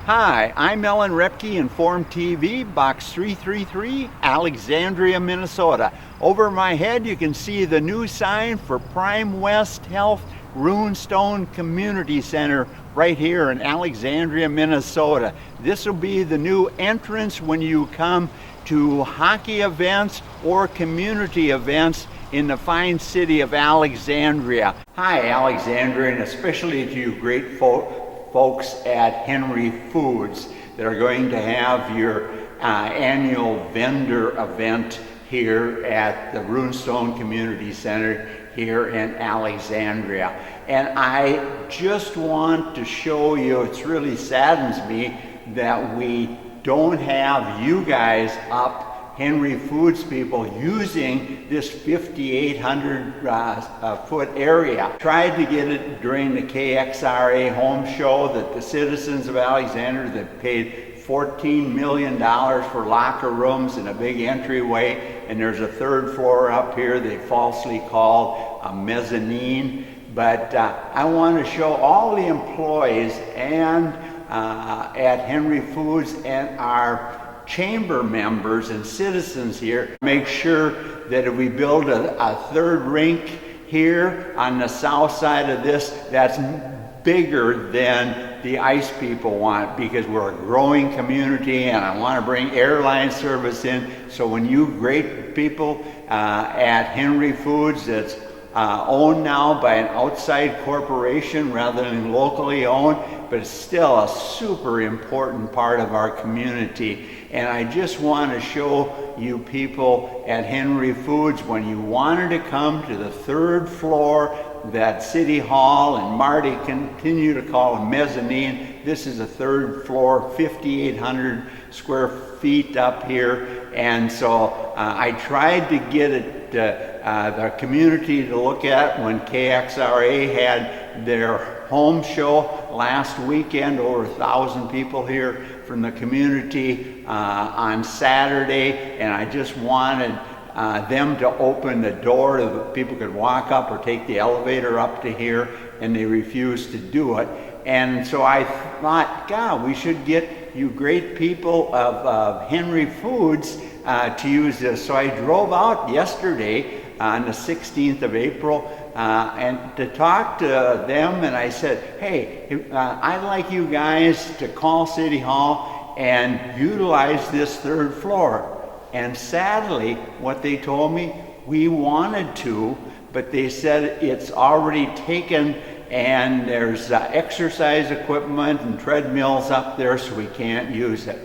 Hi, I'm Ellen Repke, Inform TV, Box 333, Alexandria, Minnesota. Over my head you can see the new sign for Prime West Health Runestone Community Center right here in Alexandria, Minnesota. This will be the new entrance when you come to hockey events or community events in the fine city of Alexandria. Hi, Alexandria, and especially to you great folks at Henry Foods that are going to have your annual vendor event here at the Runestone Community Center here in Alexandria. And I just want to show you, it really saddens me that we don't have you guys up, Henry Foods people, using this 5,800 foot area. Tried to get it during the KXRA home show that the citizens of Alexandria that paid $14 million for locker rooms and a big entryway, and there's a third floor up here they falsely called a mezzanine. But I want to show all the employees and at Henry Foods and our chamber members and citizens here, make sure that if we build a third rink here on the south side of this, that's bigger than the ice people want, because we're a growing community and I want to bring airline service in. So when you great people at Henry Foods, that's owned now by an outside corporation rather than locally owned, but it's still a super important part of our community. And I just want to show you people at Henry Foods, when you wanted to come to the third floor, that City Hall and Marty continue to call a mezzanine, this is a third floor, 5,800 square feet up here. And so I tried to get it the community to look at when KXRA had their home show last weekend. Over 1,000 people here from the community on Saturday, and I just wanted them to open the door so that people could walk up or take the elevator up to here, and they refused to do it. And so I thought, God, we should get you great people of Henry Foods to use this. So I drove out yesterday on the 16th of April and to talk to them, and I said, hey, I'd like you guys to call City Hall and utilize this third floor. And sadly, what they told me, we wanted to, but they said it's already taken and there's exercise equipment and treadmills up there, so we can't use it.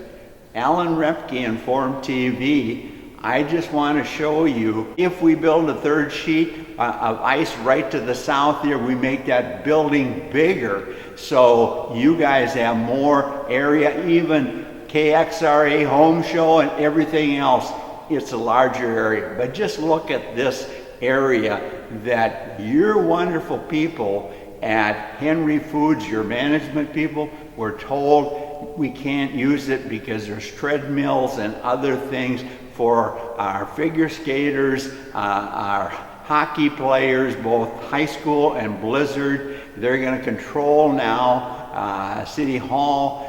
Alan Repke, Inform TV, I just want to show you, if we build a third sheet of ice right to the south here, we make that building bigger, so you guys have more area. Even KXRA home show and everything else, it's a larger area. But just look at this area that your wonderful people at Henry Foods, your management people, were told we can't use it because there's treadmills and other things for our figure skaters, our hockey players, both high school and Blizzard. They're going to control now. City Hall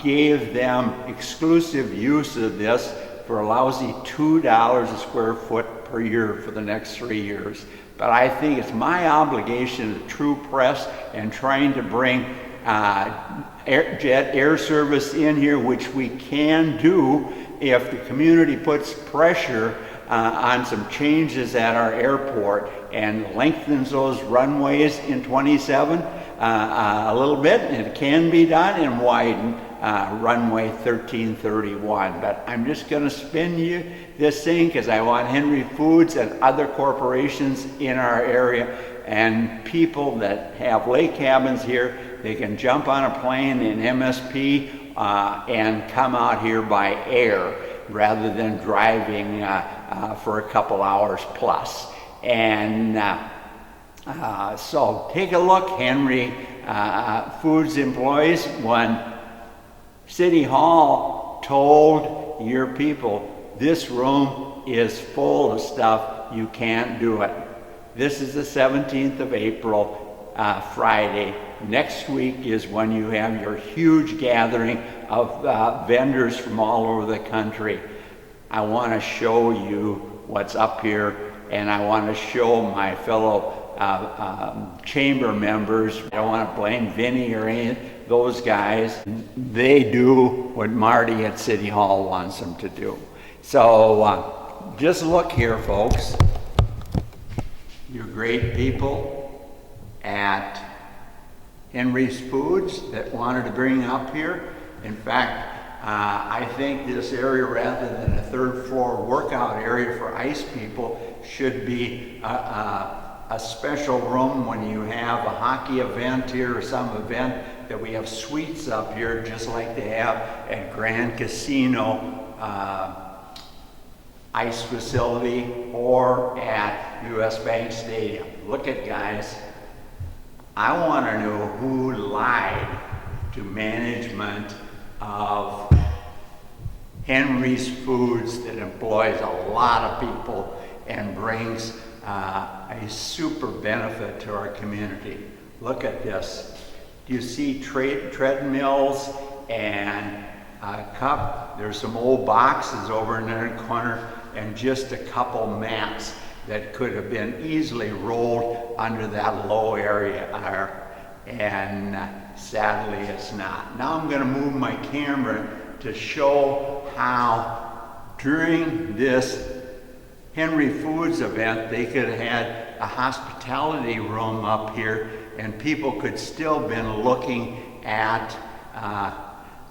gave them exclusive use of this for a lousy $2 a square foot per year for the next 3 years. But I think it's my obligation to True Press and trying to bring jet air service in here, which we can do if the community puts pressure on some changes at our airport and lengthens those runways in 27 a little bit, and it can be done, and widen runway 1331. But I'm just going to spin you this thing because I want Henry Foods and other corporations in our area and people that have lake cabins here. They can jump on a plane in MSP and come out here by air rather than driving for a couple hours plus. And so take a look, Henry Foods employees, when City Hall told your people, this room is full of stuff, you can't do it. This is the 17th of April, Friday. Next week is when you have your huge gathering of vendors from all over the country. I want to show you what's up here, and I want to show my fellow chamber members. I don't want to blame Vinny or any of those guys. They do what Marty at City Hall wants them to do. So just look here, folks. You're great people at Henry's Foods that wanted to bring up here. In fact, I think this area, rather than a third floor workout area for ice people, should be a special room when you have a hockey event here or some event, that we have suites up here just like they have at Grand Casino ice facility or at US Bank Stadium. Look at, guys, I want to know who lied to management of Henry's Foods that employs a lot of people and brings a super benefit to our community. Look at this. Do you see treadmills and a cup? There's some old boxes over in the corner and just a couple mats that could have been easily rolled under that low area there, and sadly it's not. Now I'm going to move my camera to show how during this Henry Foods event they could have had a hospitality room up here and people could still been looking at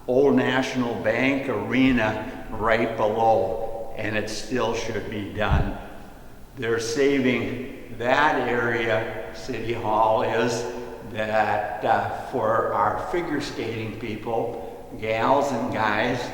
Old National Bank Arena right below, and it still should be done. They're saving that area, City Hall is, that for our figure skating people, gals and guys,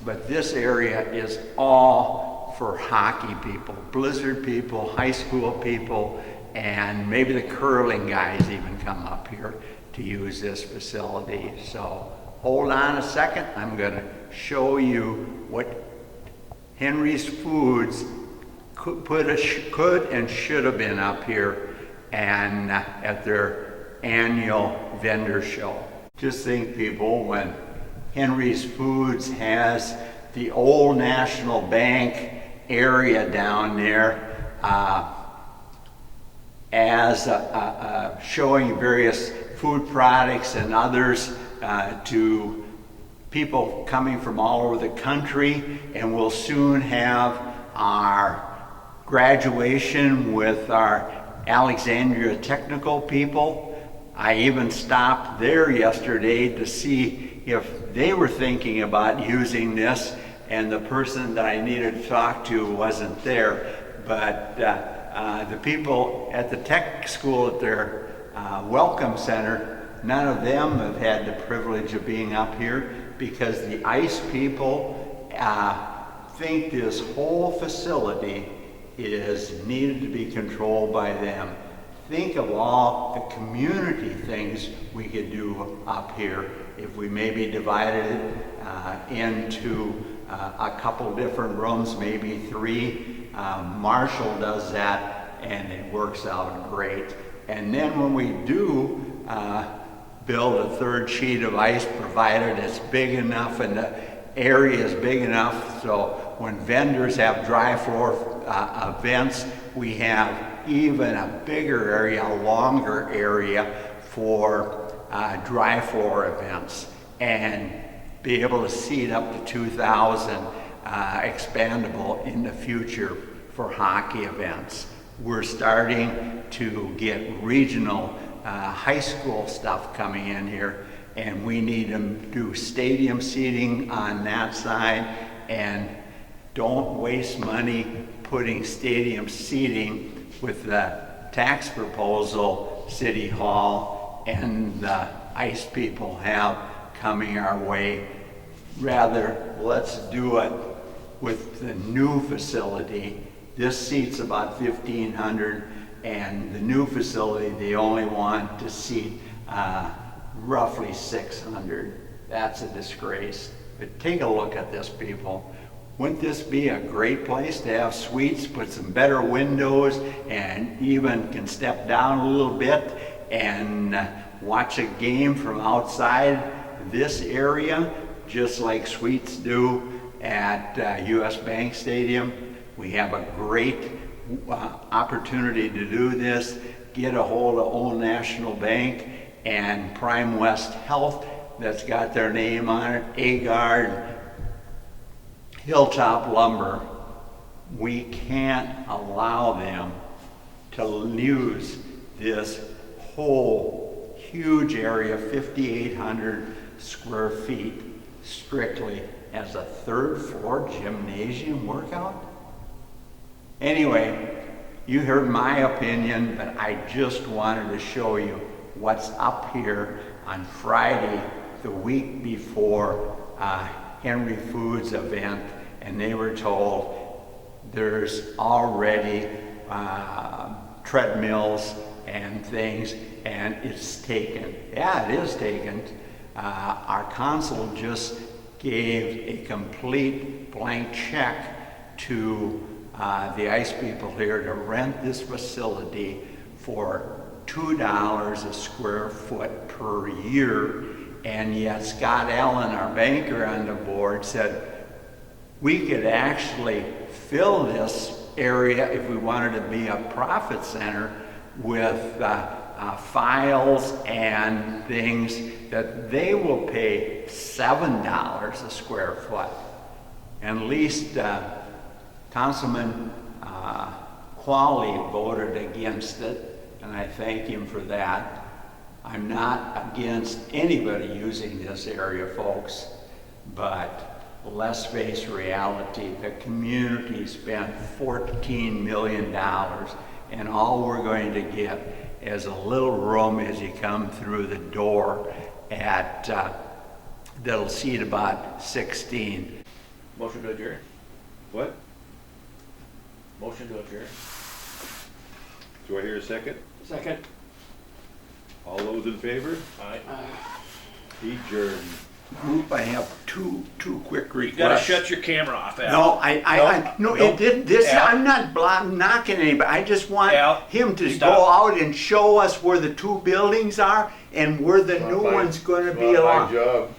but this area is all for hockey people, Blizzard people, high school people, and maybe the curling guys even come up here to use this facility. So hold on a second, I'm going to show you what Henry's Foods could and should have been up here and at their annual vendor show. Just think, people, when Henry's Foods has the Old National Bank area down there as showing various food products and others to people coming from all over the country, and we'll soon have our graduation with our Alexandria technical people. I even stopped there yesterday to see if they were thinking about using this, and the person that I needed to talk to wasn't there. But the people at the tech school at their Welcome Center, none of them have had the privilege of being up here because the ICE people think this whole facility is needed to be controlled by them. Think of all the community things we could do up here if we maybe divided it into a couple different rooms, maybe 3. Marshall does that and it works out great. And then when we do build a third sheet of ice, provided it's big enough and the area is big enough so when vendors have dry floor events, we have even a bigger area, a longer area for dry floor events, and be able to seat up to 2,000 expandable in the future for hockey events. We're starting to get regional high school stuff coming in here, and we need to do stadium seating on that side, and don't waste money putting stadium seating with the tax proposal City Hall and the ICE people have coming our way. Rather, let's do it with the new facility. This seats about 1,500, and the new facility, they only want to seat roughly 600. That's a disgrace. But take a look at this, people. Wouldn't this be a great place to have suites, put some better windows, and even can step down a little bit and watch a game from outside this area, just like suites do at US Bank Stadium. We have a great opportunity to do this. Get a hold of Old National Bank and Prime West Health, that's got their name on it, Agard, Hilltop Lumber. We can't allow them to use this whole huge area, 5,800 square feet, strictly as a third floor gymnasium workout. Anyway, you heard my opinion, but I just wanted to show you what's up here on Friday, the week before Henry Foods event, and they were told there's already treadmills and things, and it's taken. Yeah, it is taken. Our council just gave a complete blank check to the ice people here to rent this facility for $2 a square foot per year. And yet Scott Allen, our banker on the board, said we could actually fill this area if we wanted to be a profit center with files and things that they will pay $7 a square foot. And at least Councilman Qualley voted against it, and I thank him for that. I'm not against anybody using this area, folks, but let's face reality. The community spent $14 million, and all we're going to get is a little room as you come through the door at that'll seat about 16. Motion to adjourn. What? Motion to adjourn. Do I hear a second? Second. All those in favor? Aye. Adjourn. Group, I have two quick requests. You gotta shut your camera off, Al. No, no, Nope. it did this. Al. I'm not knocking anybody. I just want Al, him to stop. go out and show us where the two buildings are and where the new one's going to be Not my along. job.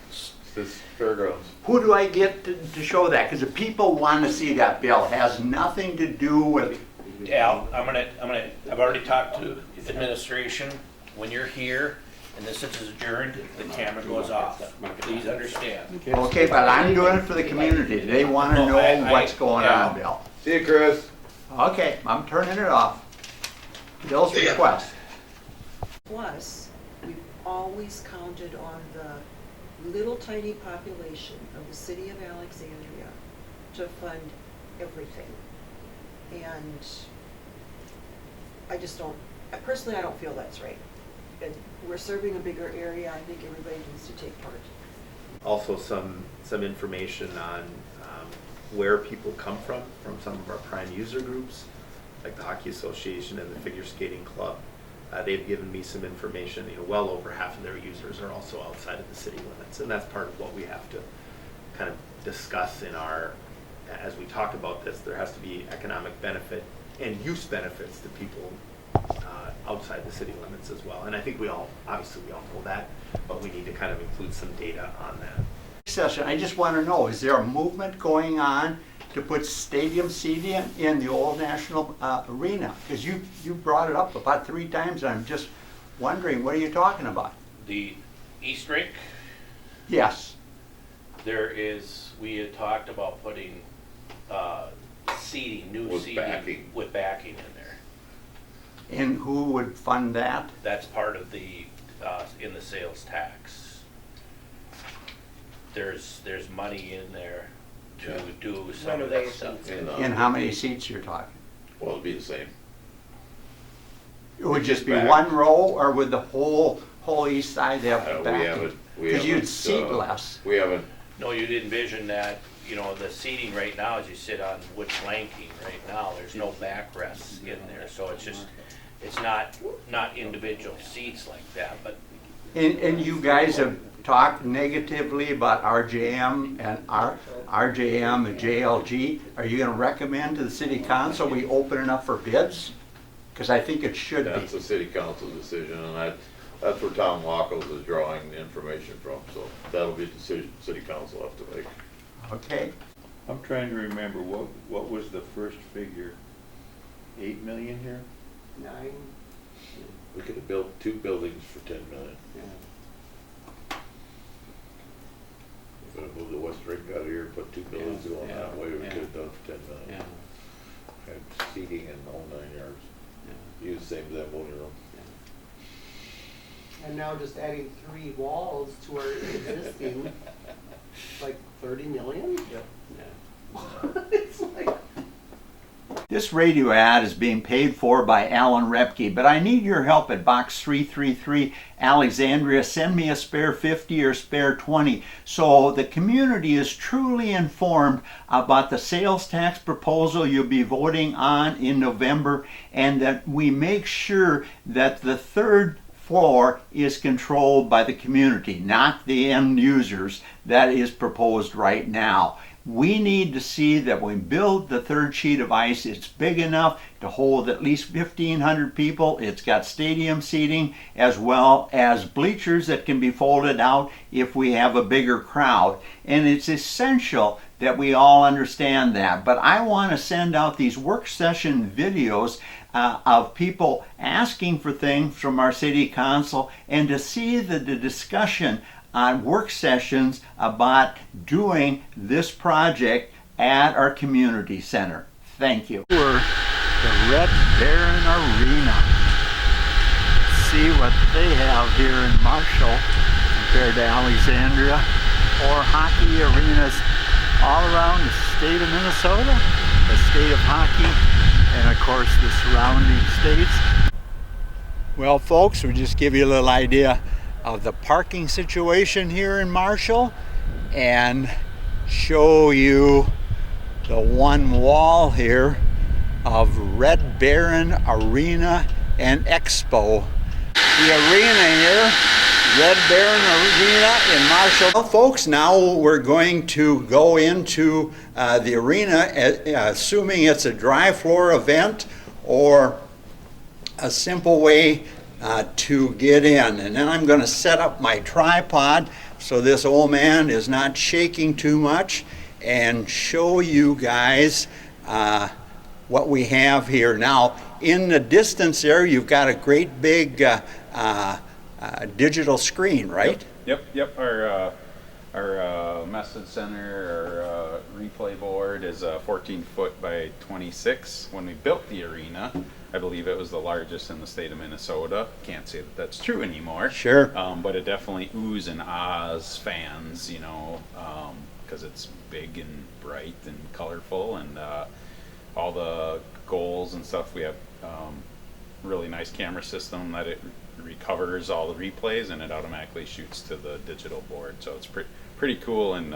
It's this fairgrounds. Who do I get to show that? Because the people want to see that, Bill. It has nothing to do with. Al, I've already talked to administration. When you're here and this is adjourned, the camera goes off. Please understand. Okay, but I'm doing it for the community. They want to No, know what's going on, Bill. See you, Chris. Okay, I'm turning it off. Bill's request. Plus, we've always counted on the little tiny population of the city of Alexandria to fund everything. And I just don't, personally, I don't feel that's right. And we're serving a bigger area. I think everybody needs to take part. Also some information on where people come from some of our prime user groups, like the Hockey Association and the Figure Skating Club. They've given me some information, well over half of their users are also outside of the city limits, and that's part of what we have to kind of discuss in our, as we talk about this, there has to be economic benefit and use benefits to people outside the city limits as well. And I think obviously we all know that, but we need to kind of include some data on that. Session. I just want to know, is there a movement going on to put stadium seating in the old National Arena? Because you brought it up about 3 times, and I'm just wondering, what are you talking about? The East Rink, Yes. we had talked about putting seating, new With seating. backing. With backing in there. And who would fund that? That's part of the, in the sales tax. There's money in there to do some of that stuff. And how many seats you're talking? Well, it'll be the same. It would just be Back. one row, or would the whole east side have backing? Because you'd haven't, seat less. We haven't, No, you'd envision that, the seating right now, as you sit on wood planking right now, there's no backrests in there, so it's not individual seats like that, but And you guys have talked negatively about RJM and RJM and JLG. Are you going to recommend to the city council we open it up for bids? Because I think it should be. that's a city council decision, and That's where Tom Wackles is drawing the information from, so that'll be a decision city council have to make. Okay. I'm trying to remember, what was the first figure? 8 million here? 9, We could have built 2 buildings for 10 million. yeah. We could have moved the West Rink out of here and put 2 buildings going that way, we yeah. could have done for 10 million. Had seating and the whole 9 yards. Use the same as that motor room. And now just adding 3 walls to our existing, like 30 million? Yep. It's like, This radio ad is being paid for by Alan Repke, but I need your help at Box 333, Alexandria. Send me a spare 50 or spare 20 so the community is truly informed about the sales tax proposal you'll be voting on in November, and that we make sure that the third floor is controlled by the community, not the end users that is proposed right now. We need to see that when we build the third sheet of ice, it's big enough to hold at least 1,500 people. It's got stadium seating as well as bleachers that can be folded out if we have a bigger crowd. And it's essential that we all understand that. But I want to send out these work session videos of people asking for things from our city council, and to see the discussion on work sessions about doing this project at our community center. Thank you. We're the Red Baron Arena. See what they have here in Marshall compared to Alexandria, or hockey arenas all around the state of Minnesota, the state of hockey, and of course the surrounding states. Well, folks, we just give you a little idea of the parking situation here in Marshall, and show you the one wall here of Red Baron Arena and Expo. The arena here, Red Baron Arena in Marshall. Well, folks, now we're going to go into the arena, assuming it's a dry floor event or a simple way to get in. And then I'm going to set up my tripod so this old man is not shaking too much, and show you guys what we have here. Now, in the distance there, you've got a great big digital screen, right? Yep. Our message center, our replay board is 14 foot by 26. When we built the arena, I believe it was the largest in the state of Minnesota. Can't say that that's true anymore. Sure. But it definitely oohs and ahs fans, because it's big and bright and colorful, and all the goals and stuff. We have really nice camera system that it recovers all the replays, and it automatically shoots to the digital board. So it's pretty cool, and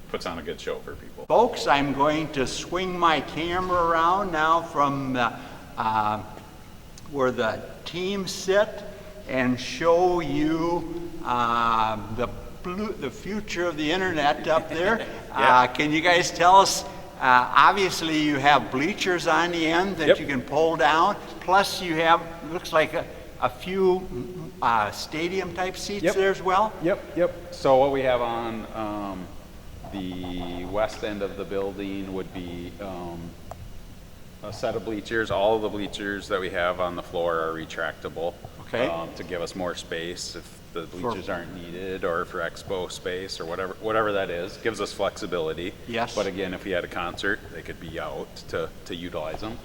puts on a good show for people. Folks, I'm going to swing my camera around now from where the teams sit, and show you the future of the internet up there. Yeah. Can you guys tell us? Obviously, you have bleachers on the end that Yep. you can pull down. Plus, you have, looks like a few stadium type seats Yep. there as well. Yep. So what we have on the west end of the building would be a set of bleachers. All of the bleachers that we have on the floor are retractable. Okay. To give us more space if the bleachers aren't needed, or for expo space, or whatever that is. Gives us flexibility. Yes. But again, if we had a concert, they could be out to utilize them.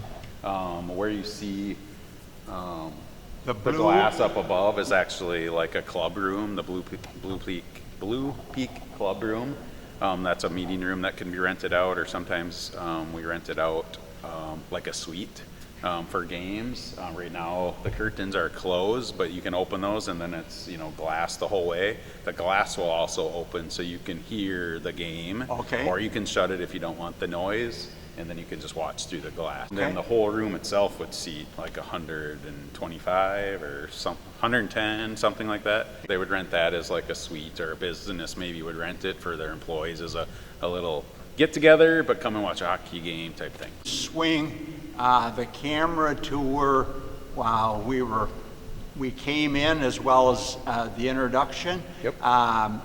Where you see The the glass up above is actually like a club room, the Blue Peak Club Room. That's a meeting room that can be rented out, or sometimes we rent it out like a suite for games. Right now the curtains are closed, but you can open those, and then it's glass the whole way. The glass will also open so you can hear the game. Okay. Or you can shut it if you don't want the noise, and then you can just watch through the glass. And then Okay. the whole room itself would seat like 125 or 110, something like that. They would rent that as like a suite, or a business maybe would rent it for their employees as a little get together, but come and watch a hockey game type thing. Swing the camera to where we were we came in as well as the introduction. Yep.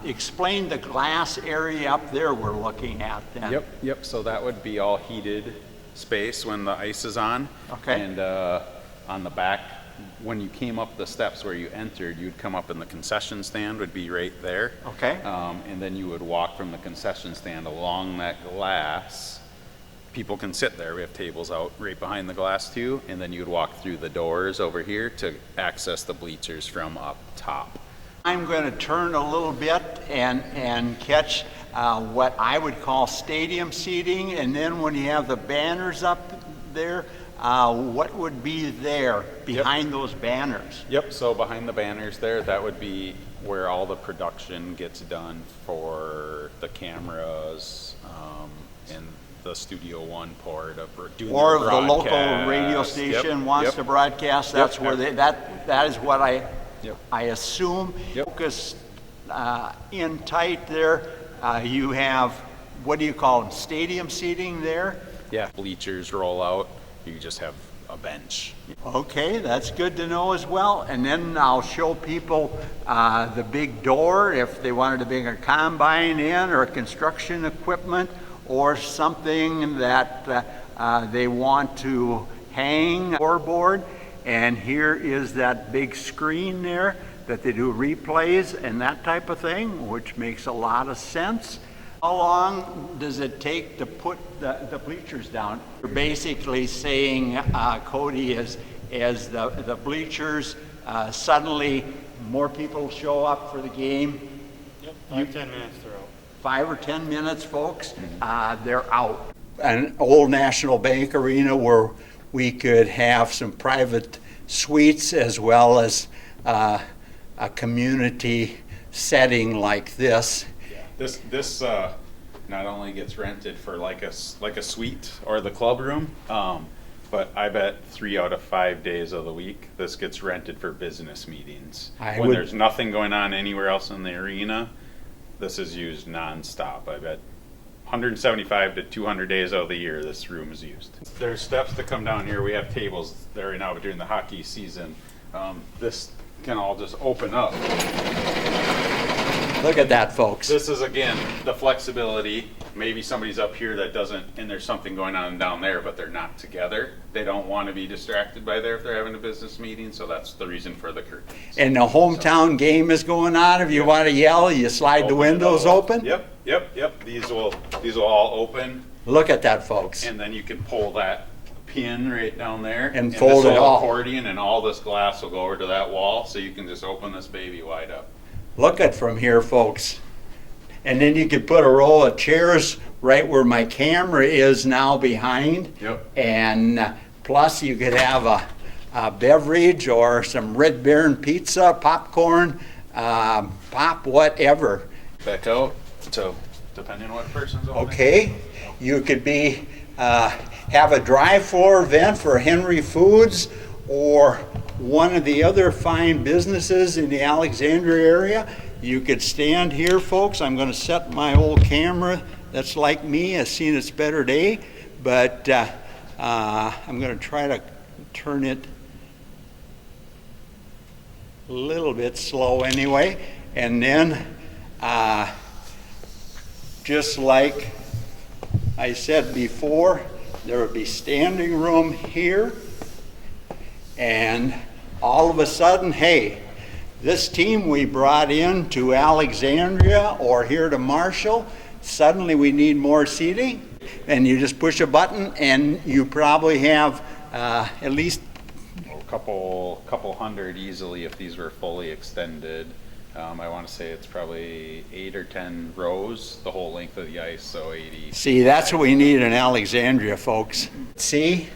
Explain the glass area up there we're looking at then. Yep. So that would be all heated space when the ice is on. Okay. And on the back, when you came up the steps where you entered, you'd come up and the concession stand would be right there. Okay. And then you would walk from the concession stand along that glass. People can sit there. We have tables out right behind the glass too. And then you would walk through the doors over here to access the bleachers from up top. I'm going to turn a little bit and catch what I would call stadium seating, and then when you have the banners up there, what would be there behind those banners? Yep, so behind the banners there, that would be where all the production gets done for the cameras and the Studio One part of doing Or if their the local broadcast. radio Yep, station wants yep. to broadcast, that's Yep. where that is what Yep. I assume. Yep. Focus in tight there. You have, what do you call them, stadium seating there? Yeah, bleachers roll out, you just have a bench. Okay, that's good to know as well. And then I'll show people the big door if they wanted to bring a combine in or construction equipment or something that they want to hang scoreboard. And here is that big screen there that they do replays and that type of thing, which makes a lot of sense. How long does it take to put the bleachers down? You're basically saying, Cody, as the bleachers, suddenly more people show up for the game. Yep, 5-10 minutes they're out. 5 or 10 minutes, folks, they're out. An old National Bank arena where we could have some private suites as well as a community setting like this. This not only gets rented for like a suite or the club room, but I bet 3 out of 5 days of the week this gets rented for business meetings. When there's nothing going on anywhere else in the arena, this is used nonstop. I bet 175 to 200 days out of the year this room is used. There's steps to come down here. We have tables there right now, but during the hockey season, this can all just open up. Look at that, folks. This is, again, the flexibility. Maybe somebody's up here that doesn't, and there's something going on down there, but they're not together. They don't want to be distracted by there if they're having a business meeting, so that's the reason for the curtains. And the hometown game is going on. If you want to yell, you slide the Open it windows all. open. Yep. These will all open, Look at that, folks. and then you can pull that pin right down there. And this fold it will all. accordion, and all this glass will go over to that wall, so you can just open this baby wide up. Look at from here, folks. And then you could put a row of chairs right where my camera is now behind. Yep. And plus you could have a beverage or some Red Baron pizza, popcorn, pop, whatever. Back out, so depending on what person's opening. Okay, you could be, have a drive-floor event for Henry Foods or one of the other fine businesses in the Alexandria area. You could stand here, folks. I'm going to set my old camera that's like me, has seen its better day, but I'm going to try to turn it a little bit slow anyway. And then, just like I said before, there would be standing room here, and all of a sudden, hey, this team we brought in to Alexandria or here to Marshall, suddenly we need more seating, and you just push a button and you probably have at least A couple hundred easily if these were fully extended. I want to say it's probably 8 or 10 rows, the whole length of the ice, so 80. See, that's what we need in Alexandria, folks. See,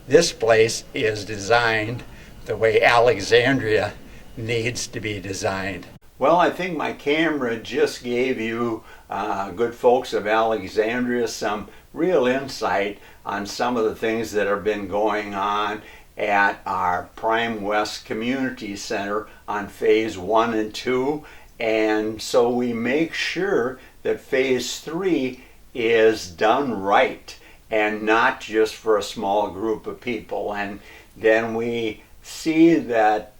this place is designed the way Alexandria needs to be designed. Well, I think my camera just gave you, good folks of Alexandria, some real insight on some of the things that have been going on at our Prime West Community Center on Phase 1 and 2. And so we make sure that Phase 3 is done right and not just for a small group of people. And then we see that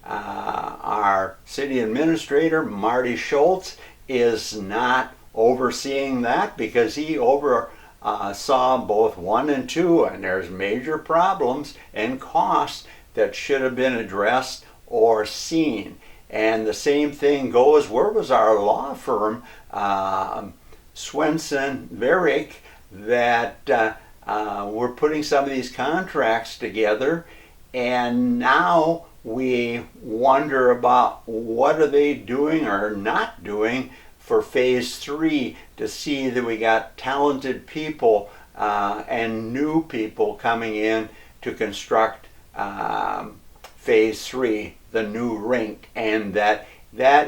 our city administrator, Marty Schultz, is not overseeing that because he saw both 1 and 2, and there's major problems and costs that should have been addressed or seen. And the same thing goes, where was our law firm, Swenson Varick, that we're putting some of these contracts together, and now we wonder about what are they doing or not doing for phase 3 to see that we got talented people and new people coming in to construct phase 3, the new rink, and that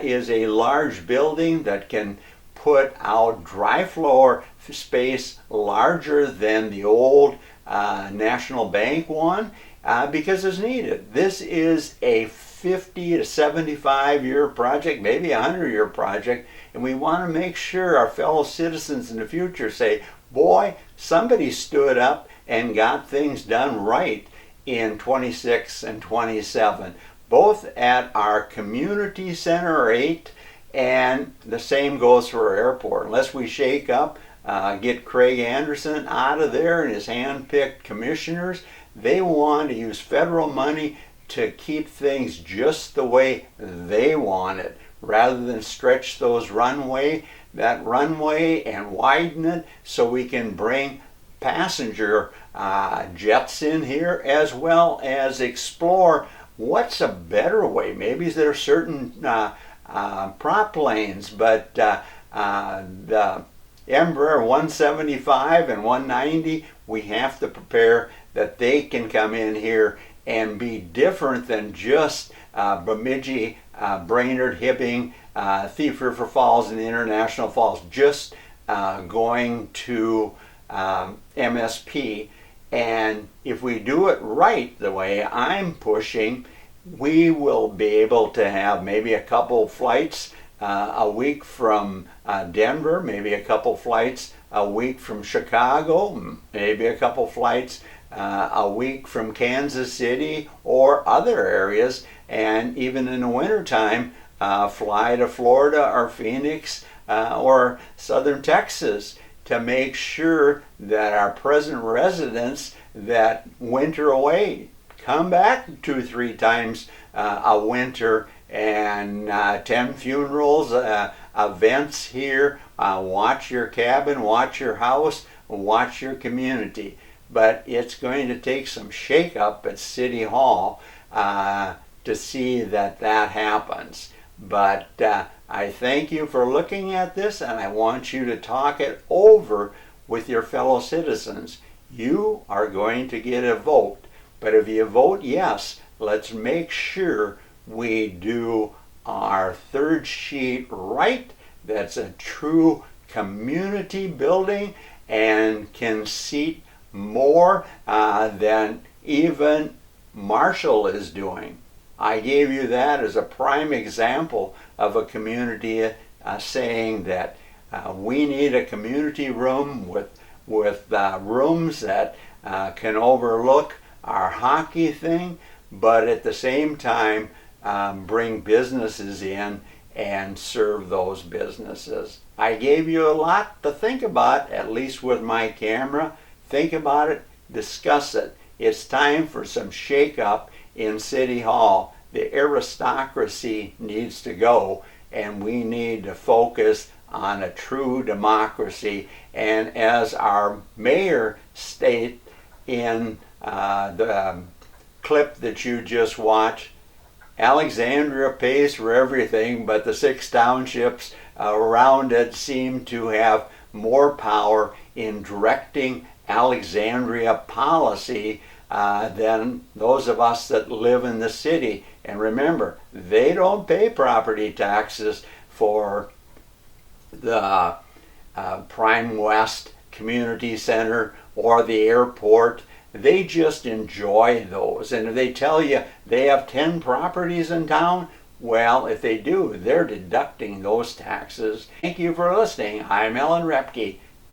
is a large building that can put out dry floor space larger than the old National Bank one because it's needed. This is a 50 to 75 year project, maybe a 100-year project, and we want to make sure our fellow citizens in the future say, boy, somebody stood up and got things done right in 26 and 27, both at our community center 8, and the same goes for our airport. Unless we shake up, get Craig Anderson out of there and his hand-picked commissioners, they want to use federal money to keep things just the way they want it, rather than stretch that runway and widen it so we can bring passenger jets in here, as well as explore what's a better way. Maybe there are certain prop lanes, but the Embraer 175 and 190, we have to prepare that they can come in here and be different than just Bemidji, Brainerd, Hibbing, Thief River Falls, and International Falls, just going to MSP. And if we do it right the way I'm pushing, we will be able to have maybe a couple flights a week from Denver, maybe a couple flights a week from Chicago, maybe a couple flights a week from Kansas City or other areas, and even in the wintertime, fly to Florida or Phoenix or southern Texas to make sure that our present residents that winter away come back 2-3 times a winter, and 10 funerals, events here, watch your cabin, watch your house, watch your community. But it's going to take some shake-up at City Hall to see that happens. But I thank you for looking at this, and I want you to talk it over with your fellow citizens. You are going to get a vote, but if you vote yes, let's make sure we do our third sheet right. That's a true community building and can seat more than even Marshall is doing. I gave you that as a prime example of a community saying that we need a community room with rooms that can overlook our hockey thing, but at the same time bring businesses in and serve those businesses. I gave you a lot to think about, at least with my camera. Think about it, discuss it. It's time for some shake-up in City Hall. The aristocracy needs to go, and we need to focus on a true democracy. And as our mayor stated in the clip that you just watched, Alexandria pays for everything, but the 6 townships around it seem to have more power in directing Alexandria policy than those of us that live in the city. And remember, they don't pay property taxes for the Prime West Community Center or the airport. They just enjoy those. And if they tell you they have 10 properties in town, well, if they do, they're deducting those taxes. Thank you for listening. I'm Ellen Repke.